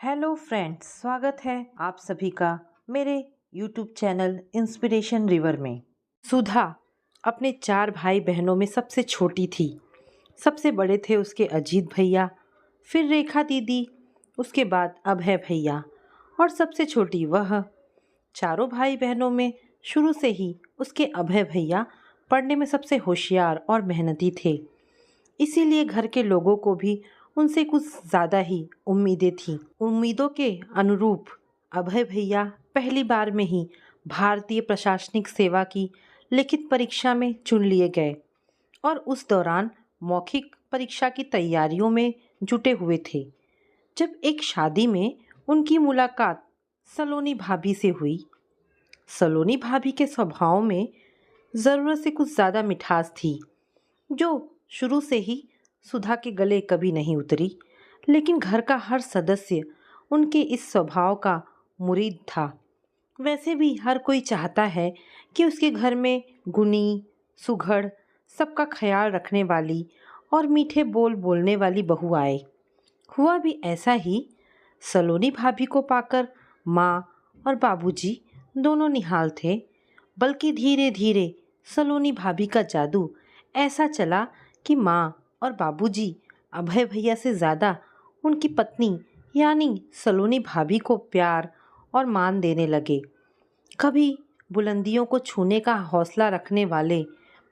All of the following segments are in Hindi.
हेलो फ्रेंड्स, स्वागत है आप सभी का मेरे यूट्यूब चैनल इंस्पिरेशन रिवर में। सुधा अपने 4 भाई बहनों में सबसे छोटी थी। सबसे बड़े थे उसके अजीत भैया, फिर रेखा दीदी, उसके बाद अभय भैया और सबसे छोटी वह। चारों भाई बहनों में शुरू से ही उसके अभय भैया पढ़ने में सबसे होशियार और मेहनती थे। इसीलिए घर के लोगों को भी उनसे कुछ ज़्यादा ही उम्मीदें थीं। उम्मीदों के अनुरूप अभय भैया पहली बार में ही भारतीय प्रशासनिक सेवा की लिखित परीक्षा में चुन लिए गए और उस दौरान मौखिक परीक्षा की तैयारियों में जुटे हुए थे जब एक शादी में उनकी मुलाकात सलोनी भाभी से हुई। सलोनी भाभी के स्वभाव में ज़रूरत से कुछ ज़्यादा मिठास थी, जो शुरू से ही सुधा के गले कभी नहीं उतरी। लेकिन घर का हर सदस्य उनके इस स्वभाव का मुरीद था। वैसे भी हर कोई चाहता है कि उसके घर में गुणी, सुघड़, सबका ख्याल रखने वाली और मीठे बोल बोलने वाली बहू आए। हुआ भी ऐसा ही। सलोनी भाभी को पाकर माँ और बाबूजी दोनों निहाल थे। बल्कि धीरे धीरे सलोनी भाभी का जादू ऐसा चला कि माँ और बाबूजी अभय भैया से ज़्यादा उनकी पत्नी यानी सलोनी भाभी को प्यार और मान देने लगे। कभी बुलंदियों को छूने का हौसला रखने वाले,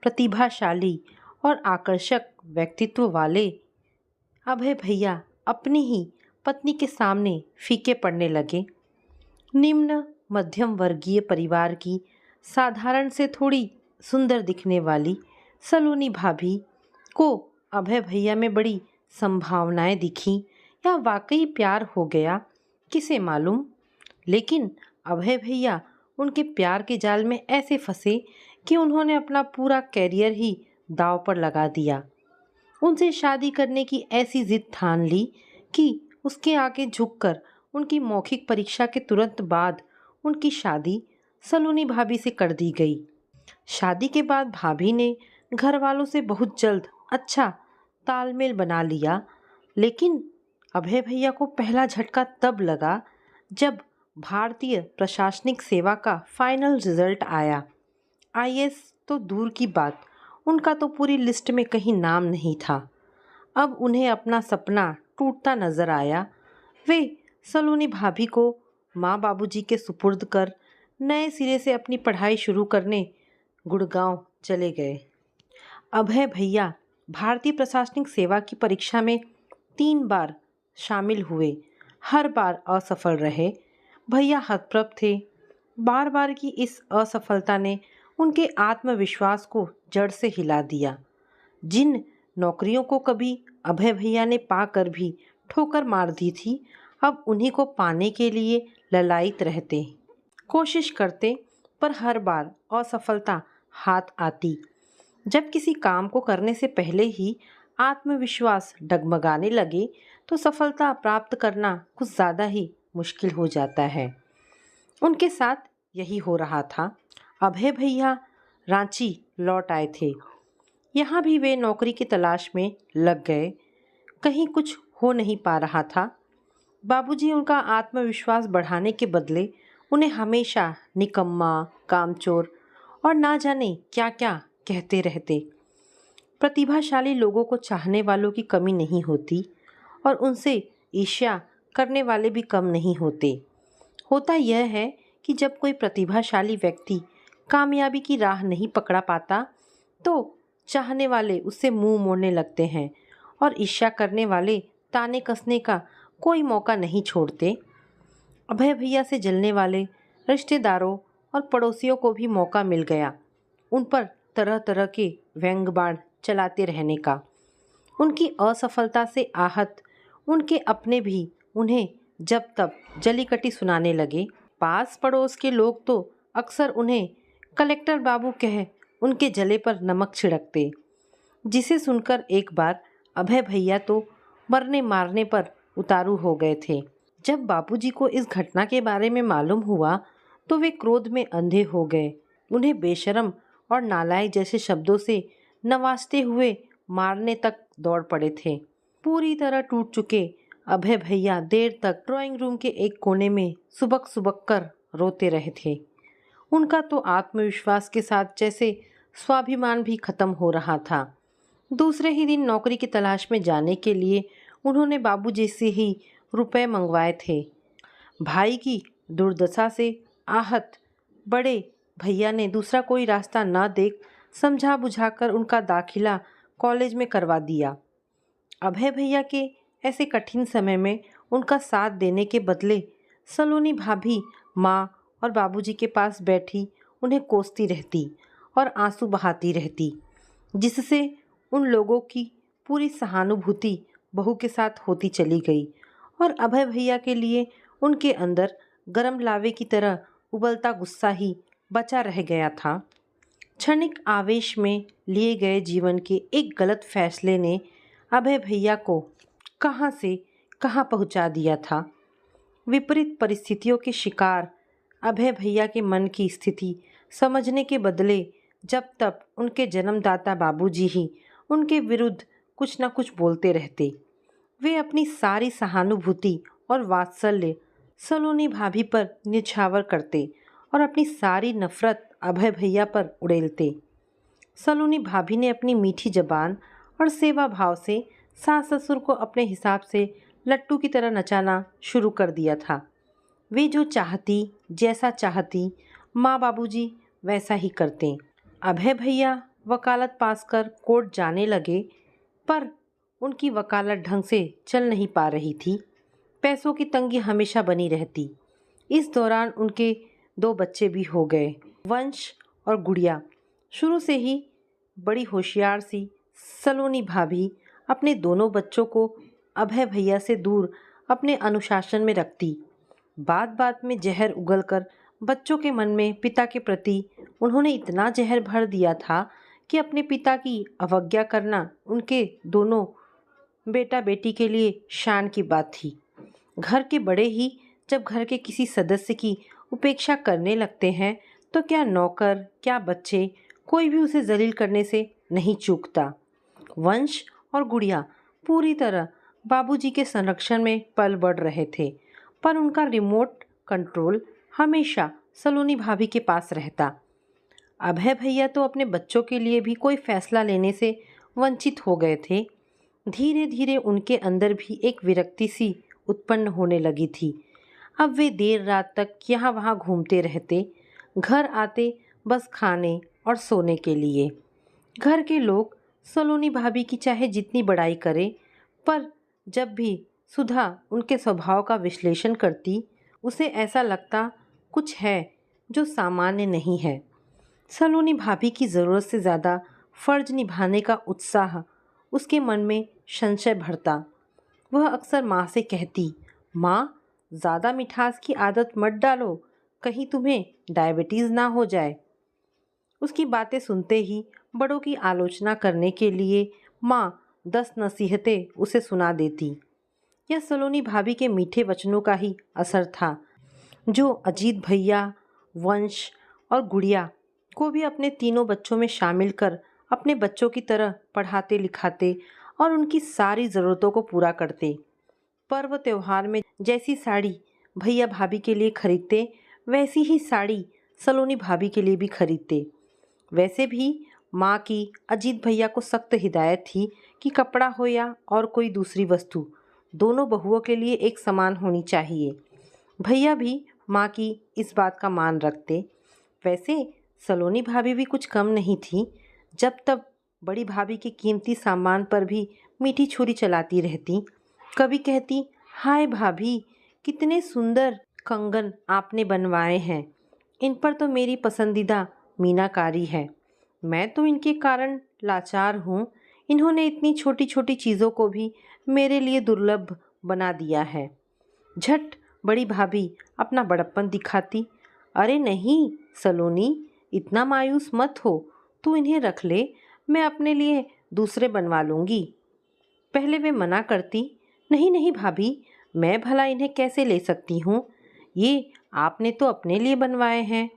प्रतिभाशाली और आकर्षक व्यक्तित्व वाले अभय भैया अपनी ही पत्नी के सामने फीके पड़ने लगे। निम्न मध्यम वर्गीय परिवार की साधारण से थोड़ी सुंदर दिखने वाली सलोनी भाभी को अभय भैया में बड़ी संभावनाएं दिखीं या वाकई प्यार हो गया, किसे मालूम। लेकिन अभय भैया उनके प्यार के जाल में ऐसे फंसे कि उन्होंने अपना पूरा कैरियर ही दांव पर लगा दिया। उनसे शादी करने की ऐसी जिद ठान ली कि उसके आगे झुककर उनकी मौखिक परीक्षा के तुरंत बाद उनकी शादी सलोनी भाभी से कर दी गई। शादी के बाद भाभी ने घर वालों से बहुत जल्द अच्छा तालमेल बना लिया। लेकिन अभय भैया को पहला झटका तब लगा जब भारतीय प्रशासनिक सेवा का फाइनल रिजल्ट आया। आईएएस तो दूर की बात, उनका तो पूरी लिस्ट में कहीं नाम नहीं था। अब उन्हें अपना सपना टूटता नजर आया। वे सलोनी भाभी को माँ बाबूजी के सुपुर्द कर नए सिरे से अपनी पढ़ाई शुरू करने गुड़गांव चले गए। अभय भैया भारतीय प्रशासनिक सेवा की परीक्षा में 3 बार शामिल हुए, हर बार असफल रहे। भैया हतप्रभ थे। बार बार की इस असफलता ने उनके आत्मविश्वास को जड़ से हिला दिया। जिन नौकरियों को कभी अभय भैया ने पाकर भी ठोकर मार दी थी, अब उन्हीं को पाने के लिए ललायित रहते, कोशिश करते, पर हर बार असफलता हाथ आती। जब किसी काम को करने से पहले ही आत्मविश्वास डगमगाने लगे तो सफलता प्राप्त करना कुछ ज़्यादा ही मुश्किल हो जाता है। उनके साथ यही हो रहा था। अभय भैया रांची लौट आए थे। यहाँ भी वे नौकरी की तलाश में लग गए। कहीं कुछ हो नहीं पा रहा था। बाबूजी उनका आत्मविश्वास बढ़ाने के बदले उन्हें हमेशा निकम्मा, कामचोर और ना जाने क्या क्या कहते रहते। प्रतिभाशाली लोगों को चाहने वालों की कमी नहीं होती और उनसे ईर्ष्या करने वाले भी कम नहीं होते। होता यह है कि जब कोई प्रतिभाशाली व्यक्ति कामयाबी की राह नहीं पकड़ा पाता तो चाहने वाले उससे मुंह मोड़ने लगते हैं और ईर्ष्या करने वाले ताने कसने का कोई मौका नहीं छोड़ते। अभय भैया से जलने वाले रिश्तेदारों और पड़ोसियों को भी मौका मिल गया उन पर तरह तरह के व्यंग बाण चलाते रहने का। उनकी असफलता से आहत उनके अपने भी उन्हें जब तब जलीकटी सुनाने लगे। पास पड़ोस के लोग तो अक्सर उन्हें कलेक्टर बाबू कह उनके जले पर नमक छिड़कते, जिसे सुनकर एक बार अभय भैया तो मरने मारने पर उतारू हो गए थे। जब बाबूजी को इस घटना के बारे में मालूम हुआ तो वे क्रोध में अंधे हो गए। उन्हें बेशरम और नालायक जैसे शब्दों से नवाजते हुए मारने तक दौड़ पड़े थे। पूरी तरह टूट चुके अभय भैया देर तक ड्राइंग रूम के एक कोने में सुबक सुबक कर रोते रहे थे। उनका तो आत्मविश्वास के साथ जैसे स्वाभिमान भी खत्म हो रहा था। दूसरे ही दिन नौकरी की तलाश में जाने के लिए उन्होंने बाबूजी से ही रुपए मंगवाए थे। भाई की दुर्दशा से आहत बड़े भैया ने दूसरा कोई रास्ता न देख समझा बुझाकर उनका दाखिला कॉलेज में करवा दिया। अभय भैया के ऐसे कठिन समय में उनका साथ देने के बदले सलोनी भाभी माँ और बाबूजी के पास बैठी उन्हें कोसती रहती और आंसू बहाती रहती, जिससे उन लोगों की पूरी सहानुभूति बहू के साथ होती चली गई और अभय भैया के लिए उनके अंदर गरम लावे की तरह उबलता गुस्सा ही बचा रह गया था। क्षणिक आवेश में लिए गए जीवन के एक गलत फैसले ने अभय भैया को कहां से कहां पहुंचा दिया था। विपरीत परिस्थितियों के शिकार अभय भैया के मन की स्थिति समझने के बदले जब तक उनके जन्मदाता बाबूजी ही उनके विरुद्ध कुछ न कुछ बोलते रहते। वे अपनी सारी सहानुभूति और वात्सल्य सलोनी भाभी पर निछावर करते और अपनी सारी नफरत अभय भैया पर उड़ेलते। सलोनी भाभी ने अपनी मीठी जबान और सेवा भाव से सास ससुर को अपने हिसाब से लट्टू की तरह नचाना शुरू कर दिया था। वे जो चाहती जैसा चाहती माँ बाबूजी वैसा ही करते। अभय भैया वकालत पास कर कोर्ट जाने लगे, पर उनकी वकालत ढंग से चल नहीं पा रही थी। पैसों की तंगी हमेशा बनी रहती। इस दौरान उनके 2 बच्चे भी हो गए, वंश और गुड़िया। शुरू से ही बड़ी होशियार सी सलोनी भाभी अपने दोनों बच्चों को अभय भैया से दूर अपने अनुशासन में रखती। बात बात में जहर उगलकर बच्चों के मन में पिता के प्रति उन्होंने इतना जहर भर दिया था कि अपने पिता की अवज्ञा करना उनके दोनों बेटा बेटी के लिए शान की बात थी। घर के बड़े ही जब घर के किसी सदस्य की उपेक्षा करने लगते हैं तो क्या नौकर क्या बच्चे, कोई भी उसे जलील करने से नहीं चूकता। वंश और गुड़िया पूरी तरह बाबूजी के संरक्षण में पल बढ़ रहे थे, पर उनका रिमोट कंट्रोल हमेशा सलोनी भाभी के पास रहता। अभय भैया तो अपने बच्चों के लिए भी कोई फैसला लेने से वंचित हो गए थे। धीरे धीरे उनके अंदर भी एक विरक्ति सी उत्पन्न होने लगी थी। अब वे देर रात तक यहाँ वहाँ घूमते रहते, घर आते बस खाने और सोने के लिए। घर के लोग सलोनी भाभी की चाहे जितनी बड़ाई करे, पर जब भी सुधा उनके स्वभाव का विश्लेषण करती, उसे ऐसा लगता कुछ है जो सामान्य नहीं है। सलोनी भाभी की ज़रूरत से ज़्यादा फर्ज निभाने का उत्साह उसके मन में संशय भरता। वह अक्सर माँ से कहती, माँ ज़्यादा मिठास की आदत मत डालो, कहीं तुम्हें डायबिटीज़ ना हो जाए। उसकी बातें सुनते ही बड़ों की आलोचना करने के लिए माँ 10 नसीहतें उसे सुना देती। यह सलोनी भाभी के मीठे वचनों का ही असर था, जो अजीत भैया, वंश और गुड़िया को भी अपने तीनों बच्चों में शामिल कर अपने बच्चों की तरह पढ़ाते लिखाते और उनकी सारी ज़रूरतों को पूरा करते। पर्व त्योहार में जैसी साड़ी भैया भाभी के लिए खरीदते, वैसी ही साड़ी सलोनी भाभी के लिए भी खरीदते। वैसे भी माँ की अजीत भैया को सख्त हिदायत थी कि कपड़ा हो या और कोई दूसरी वस्तु, दोनों बहुओं के लिए एक समान होनी चाहिए। भैया भी माँ की इस बात का मान रखते। वैसे सलोनी भाभी भी कुछ कम नहीं थी। जब तब बड़ी भाभी के कीमती सामान पर भी मीठी छुरी चलाती रहती। कभी कहती, हाय भाभी कितने सुंदर कंगन आपने बनवाए हैं, इन पर तो मेरी पसंदीदा मीनाकारी है। मैं तो इनके कारण लाचार हूँ, इन्होंने इतनी छोटी छोटी चीज़ों को भी मेरे लिए दुर्लभ बना दिया है। झट बड़ी भाभी अपना बड़प्पन दिखाती, अरे नहीं सलोनी, इतना मायूस मत हो, तू इन्हें रख ले, मैं अपने लिए दूसरे बनवा लूँगी। पहले वे मना करती, नहीं नहीं भाभी, मैं भला इन्हें कैसे ले सकती हूँ, ये आपने तो अपने लिए बनवाए हैं।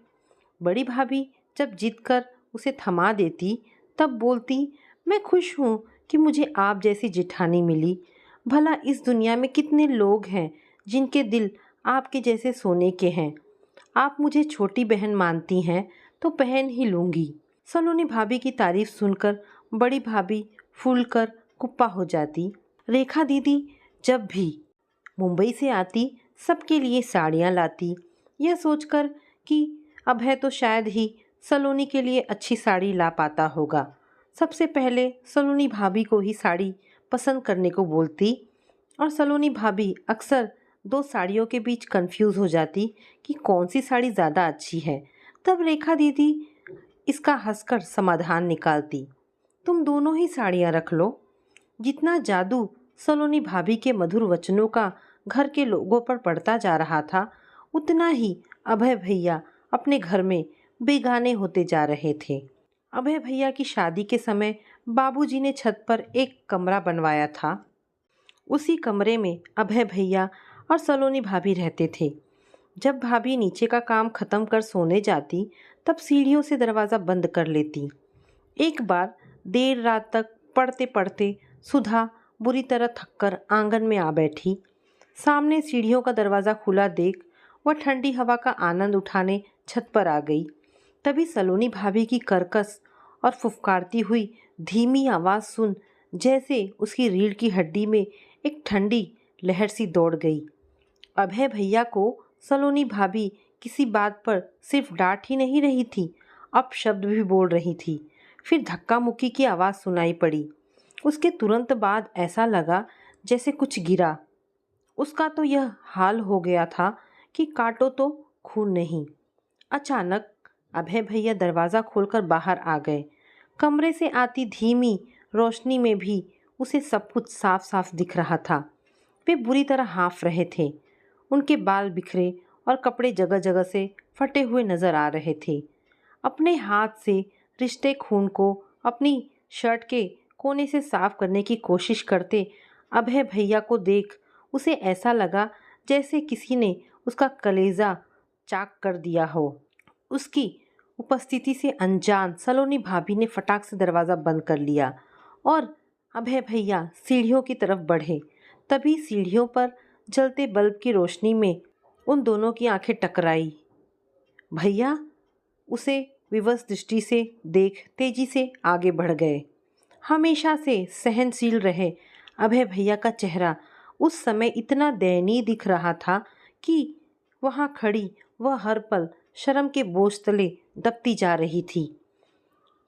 बड़ी भाभी जब जिद कर उसे थमा देती, तब बोलती, मैं खुश हूँ कि मुझे आप जैसी जिठानी मिली। भला इस दुनिया में कितने लोग हैं जिनके दिल आपके जैसे सोने के हैं। आप मुझे छोटी बहन मानती हैं तो पहन ही लूँगी। सलोनी भाभी की तारीफ सुनकर बड़ी भाभी फूलकर कुप्पा हो जाती। रेखा दीदी जब भी मुंबई से आती सबके लिए साड़ियाँ लाती, यह सोचकर कि अब है तो शायद ही सलोनी के लिए अच्छी साड़ी ला पाता होगा। सबसे पहले सलोनी भाभी को ही साड़ी पसंद करने को बोलती और सलोनी भाभी अक्सर दो साड़ियों के बीच कंफ्यूज हो जाती कि कौन सी साड़ी ज़्यादा अच्छी है। तब रेखा दीदी इसका हंसकर समाधान निकालती, तुम दोनों ही साड़ियाँ रख लो। जितना जादू सलोनी भाभी के मधुर वचनों का घर के लोगों पर पड़ता जा रहा था, उतना ही अभय भैया अपने घर में बेगाने होते जा रहे थे। अभय भैया की शादी के समय बाबूजी ने छत पर एक कमरा बनवाया था। उसी कमरे में अभय भैया और सलोनी भाभी रहते थे। जब भाभी नीचे का काम खत्म कर सोने जाती तब सीढ़ियों से दरवाज़ा बंद कर लेती। एक बार देर रात तक पढ़ते पढ़ते सुधा बुरी तरह थककर आंगन में आ बैठी। सामने सीढ़ियों का दरवाज़ा खुला देख वह ठंडी हवा का आनंद उठाने छत पर आ गई। तभी सलोनी भाभी की कर्कश और फुफकारती हुई धीमी आवाज़ सुन जैसे उसकी रीढ़ की हड्डी में एक ठंडी लहर सी दौड़ गई। अभय भैया को सलोनी भाभी किसी बात पर सिर्फ डांट ही नहीं रही थी, अब शब्द भी बोल रही थी। फिर धक्का मुक्की की आवाज़ सुनाई पड़ी। उसके तुरंत बाद ऐसा लगा जैसे कुछ गिरा। उसका तो यह हाल हो गया था कि काटो तो खून नहीं। अचानक अभय भैया दरवाज़ा खोलकर बाहर आ गए। कमरे से आती धीमी रोशनी में भी उसे सब कुछ साफ साफ दिख रहा था। वे बुरी तरह हाँफ रहे थे। उनके बाल बिखरे और कपड़े जगह जगह से फटे हुए नजर आ रहे थे। अपने हाथ से रिश्ते खून को अपनी शर्ट के कोने से साफ करने की कोशिश करते अभय भैया को देख उसे ऐसा लगा जैसे किसी ने उसका कलेजा चाक कर दिया हो। उसकी उपस्थिति से अनजान सलोनी भाभी ने फटाक से दरवाज़ा बंद कर लिया और अभय भैया सीढ़ियों की तरफ बढ़े। तभी सीढ़ियों पर जलते बल्ब की रोशनी में उन दोनों की आंखें टकराई। भैया उसे विवश दृष्टि से देख तेजी से आगे बढ़ गए। हमेशा से सहनशील रहे अभय भैया का चेहरा उस समय इतना दयनीय दिख रहा था कि वहाँ खड़ी वह हर पल शर्म के बोझ तले दबती जा रही थी।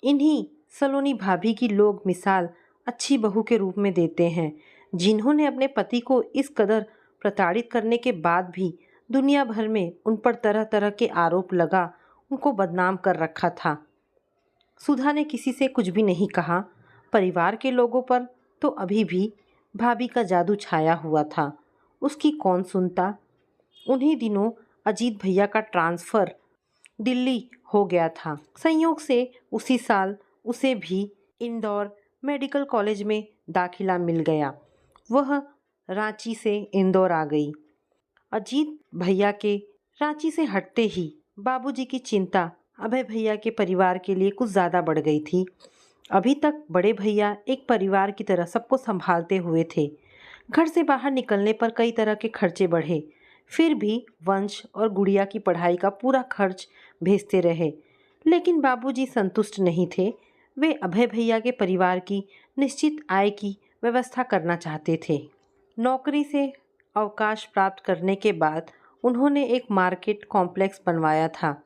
इन्हीं सलोनी भाभी की लोग मिसाल अच्छी बहू के रूप में देते हैं, जिन्होंने अपने पति को इस कदर प्रताड़ित करने के बाद भी दुनिया भर में उन पर तरह तरह के आरोप लगा उनको बदनाम कर रखा था। सुधा ने किसी से कुछ भी नहीं कहा। परिवार के लोगों पर तो अभी भी भाभी का जादू छाया हुआ था। उसकी कौन सुनता। उन्हीं दिनों अजीत भैया का ट्रांसफ़र दिल्ली हो गया था। संयोग से उसी साल उसे भी इंदौर मेडिकल कॉलेज में दाखिला मिल गया। वह रांची से इंदौर आ गई। अजीत भैया के रांची से हटते ही बाबूजी की चिंता अभय भैया के परिवार के लिए कुछ ज़्यादा बढ़ गई थी। अभी तक बड़े भैया एक परिवार की तरह सबको संभालते हुए थे। घर से बाहर निकलने पर कई तरह के खर्चे बढ़े, फिर भी वंश और गुड़िया की पढ़ाई का पूरा खर्च भेजते रहे। लेकिन बाबूजी संतुष्ट नहीं थे। वे अभय भैया के परिवार की निश्चित आय की व्यवस्था करना चाहते थे। नौकरी से अवकाश प्राप्त करने के बाद उन्होंने एक मार्केट कॉम्प्लेक्स बनवाया था,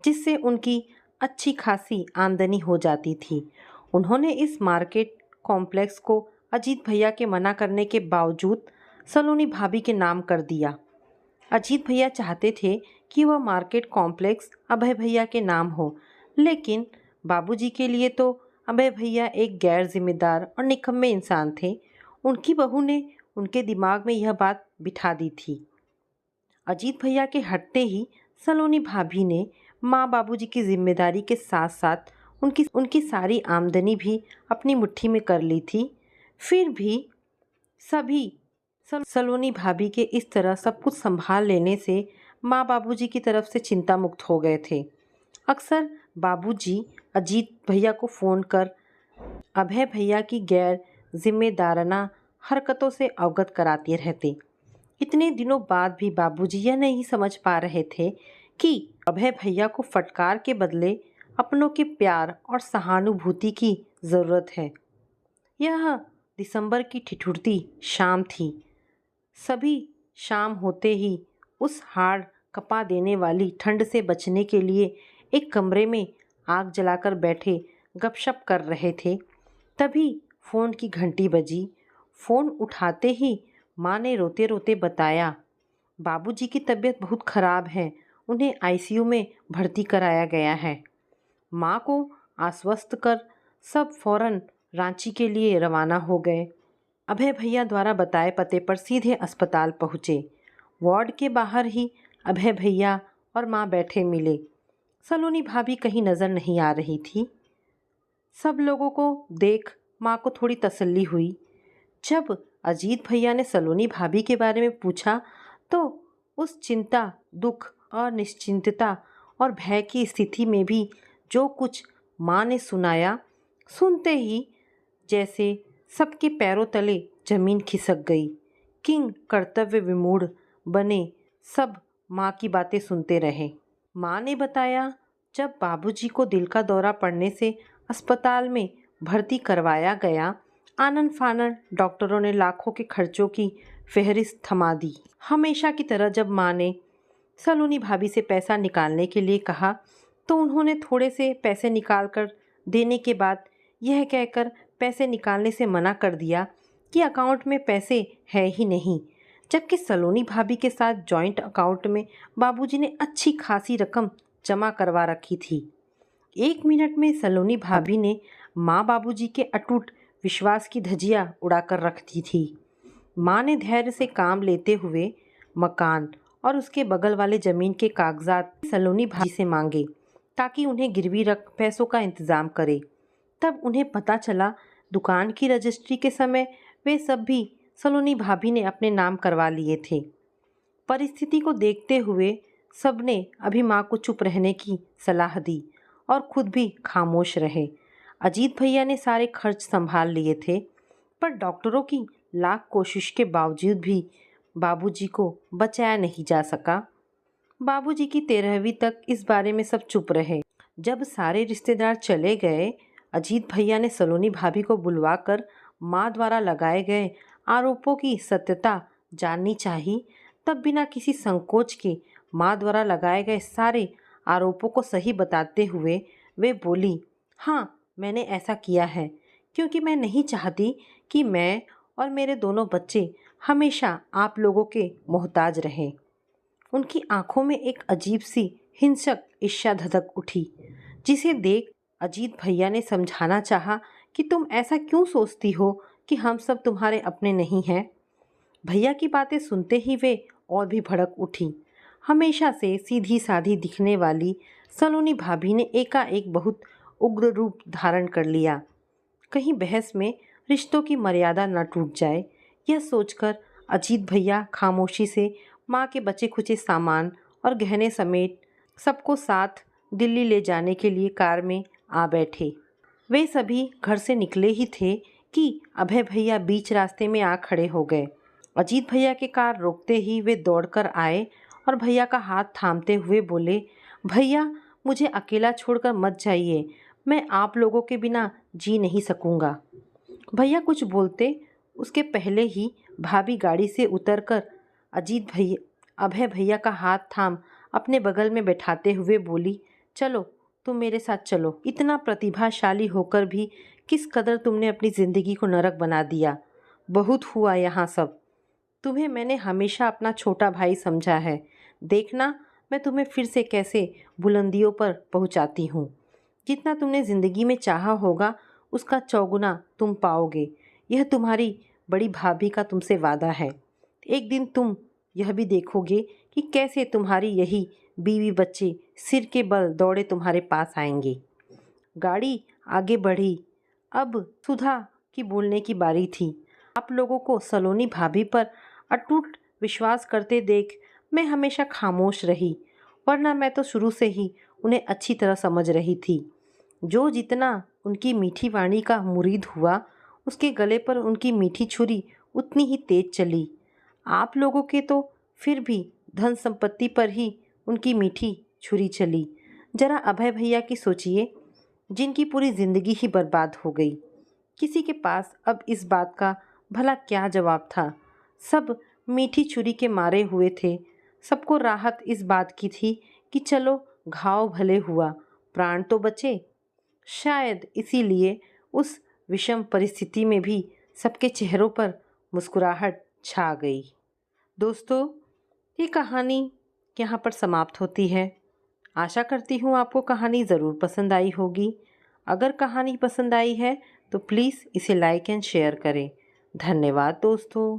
जिससे उनकी अच्छी खासी आमदनी हो जाती थी। उन्होंने इस मार्केट कॉम्प्लेक्स को अजीत भैया के मना करने के बावजूद सलोनी भाभी के नाम कर दिया। अजीत भैया चाहते थे कि वह मार्केट कॉम्प्लेक्स अभय भैया के नाम हो, लेकिन बाबूजी के लिए तो अभय भैया एक गैर जिम्मेदार और निकम्मे इंसान थे। उनकी बहू ने उनके दिमाग में यह बात बिठा दी थी। अजीत भैया के हटते ही सलोनी भाभी ने माँ बाबूजी की जिम्मेदारी के साथ साथ उनकी सारी आमदनी भी अपनी मुट्ठी में कर ली थी। फिर भी सलोनी भाभी के इस तरह सब कुछ संभाल लेने से माँ बाबूजी की तरफ से चिंता मुक्त हो गए थे। अक्सर बाबूजी अजीत भैया को फ़ोन कर अभय भैया की गैर जिम्मेदाराना हरकतों से अवगत कराते रहते। इतने दिनों बाद भी बाबूजी यह नहीं समझ पा रहे थे कि अभय भैया को फटकार के बदले अपनों के प्यार और सहानुभूति की ज़रूरत है। यह दिसंबर की ठिठुरती शाम थी। सभी शाम होते ही उस हाड़ कपा देने वाली ठंड से बचने के लिए एक कमरे में आग जलाकर बैठे गपशप कर रहे थे। तभी फ़ोन की घंटी बजी। फ़ोन उठाते ही माँ ने रोते रोते बताया, बाबूजी की तबीयत बहुत ख़राब है, उन्हें आईसीयू में भर्ती कराया गया है। माँ को आश्वस्त कर सब फौरन रांची के लिए रवाना हो गए। अभय भैया द्वारा बताए पते पर सीधे अस्पताल पहुँचे। वार्ड के बाहर ही अभय भैया और माँ बैठे मिले। सलोनी भाभी कहीं नज़र नहीं आ रही थी। सब लोगों को देख माँ को थोड़ी तसल्ली हुई। जब अजीत भैया ने सलोनी भाभी के बारे में पूछा तो उस चिंता, दुख और निश्चिंतता और भय की स्थिति में भी जो कुछ माँ ने सुनाया, सुनते ही जैसे सबके पैरों तले जमीन खिसक गई। किंग कर्तव्य विमूढ़ बने सब माँ की बातें सुनते रहे। माँ ने बताया, जब बाबूजी को दिल का दौरा पड़ने से अस्पताल में भर्ती करवाया गया, आनन फानन डॉक्टरों ने लाखों के खर्चों की फहरिस्त थमा दी। हमेशा की तरह जब माँ ने सलोनी भाभी से पैसा निकालने के लिए कहा तो उन्होंने थोड़े से पैसे निकाल कर देने के बाद यह कहकर पैसे निकालने से मना कर दिया कि अकाउंट में पैसे है ही नहीं, जबकि सलोनी भाभी के साथ जॉइंट अकाउंट में बाबूजी ने अच्छी खासी रकम जमा करवा रखी थी। 1 मिनट में सलोनी भाभी ने माँ बाबूजी के अटूट विश्वास की धज्जियाँ उड़ाकर रख दी थी। माँ ने धैर्य से काम लेते हुए मकान और उसके बगल वाले ज़मीन के कागजात सलोनी भाभी से मांगे ताकि उन्हें गिरवी रख पैसों का इंतज़ाम करे। तब उन्हें पता चला दुकान की रजिस्ट्री के समय वे सब भी सलोनी भाभी ने अपने नाम करवा लिए थे। परिस्थिति को देखते हुए सबने अभी माँ को चुप रहने की सलाह दी और खुद भी खामोश रहे। अजीत भैया ने सारे खर्च संभाल लिए थे, पर डॉक्टरों की लाख कोशिश के बावजूद भी बाबूजी को बचाया नहीं जा सका। बाबूजी की 13वीं तक इस बारे में सब चुप रहे। जब सारे रिश्तेदार चले गए, अजीत भैया ने सलोनी भाभी को बुलवाकर माँ द्वारा लगाए गए आरोपों की सत्यता जाननी चाहिए। तब बिना किसी संकोच के माँ द्वारा लगाए गए सारे आरोपों को सही बताते हुए वे बोली, हाँ मैंने ऐसा किया है, क्योंकि मैं नहीं चाहती कि मैं और मेरे दोनों बच्चे हमेशा आप लोगों के मोहताज रहें। उनकी आंखों में एक अजीब सी हिंसक ईर्ष्या धधक उठी, जिसे देख अजीत भैया ने समझाना चाहा कि तुम ऐसा क्यों सोचती हो कि हम सब तुम्हारे अपने नहीं हैं। भैया की बातें सुनते ही वे और भी भड़क उठी। हमेशा से सीधी साधी दिखने वाली सलोनी भाभी ने एकाएक बहुत उग्र रूप धारण कर लिया। कहीं बहस में रिश्तों की मर्यादा न टूट जाए, यह सोचकर अजीत भैया खामोशी से माँ के बचे खुचे सामान और गहने समेत सबको साथ दिल्ली ले जाने के लिए कार में आ बैठे। वे सभी घर से निकले ही थे कि अभय भैया बीच रास्ते में आ खड़े हो गए। अजीत भैया की कार रोकते ही वे दौड़कर आए और भैया का हाथ थामते हुए बोले, भैया मुझे अकेला छोड़कर मत जाइए, मैं आप लोगों के बिना जी नहीं सकूंगा। भैया कुछ बोलते उसके पहले ही भाभी गाड़ी से उतरकर अभय भैया का हाथ थाम अपने बगल में बैठाते हुए बोली, चलो तुम मेरे साथ चलो। इतना प्रतिभाशाली होकर भी किस कदर तुमने अपनी ज़िंदगी को नरक बना दिया। बहुत हुआ यहाँ सब। तुम्हें मैंने हमेशा अपना छोटा भाई समझा है। देखना मैं तुम्हें फिर से कैसे बुलंदियों पर पहुँचाती हूँ। जितना तुमने ज़िंदगी में चाहा होगा उसका चौगुना तुम पाओगे। यह तुम्हारी बड़ी भाभी का तुमसे वादा है। एक दिन तुम यह भी देखोगे कि कैसे तुम्हारी यही बीवी बच्चे सिर के बल दौड़े तुम्हारे पास आएंगे। गाड़ी आगे बढ़ी। अब सुधा की बोलने की बारी थी। आप लोगों को सलोनी भाभी पर अटूट विश्वास करते देख मैं हमेशा खामोश रही, वरना मैं तो शुरू से ही उन्हें अच्छी तरह समझ रही थी। जो जितना उनकी मीठी वाणी का मुरीद हुआ, उसके गले पर उनकी मीठी छुरी उतनी ही तेज चली। आप लोगों के तो फिर भी धन संपत्ति पर ही उनकी मीठी छुरी चली। जरा अभय भैया की सोचिए, जिनकी पूरी जिंदगी ही बर्बाद हो गई। किसी के पास अब इस बात का भला क्या जवाब था। सब मीठी छुरी के मारे हुए थे। सबको राहत इस बात की थी कि चलो घाव भले हुआ, प्राण तो बचे। शायद इसीलिए उस विषम परिस्थिति में भी सबके चेहरों पर मुस्कुराहट छा गई। दोस्तों, ये कहानी यहाँ पर समाप्त होती है। आशा करती हूँ आपको कहानी ज़रूर पसंद आई होगी। अगर कहानी पसंद आई है तो प्लीज़ इसे लाइक एंड शेयर करें। धन्यवाद दोस्तों।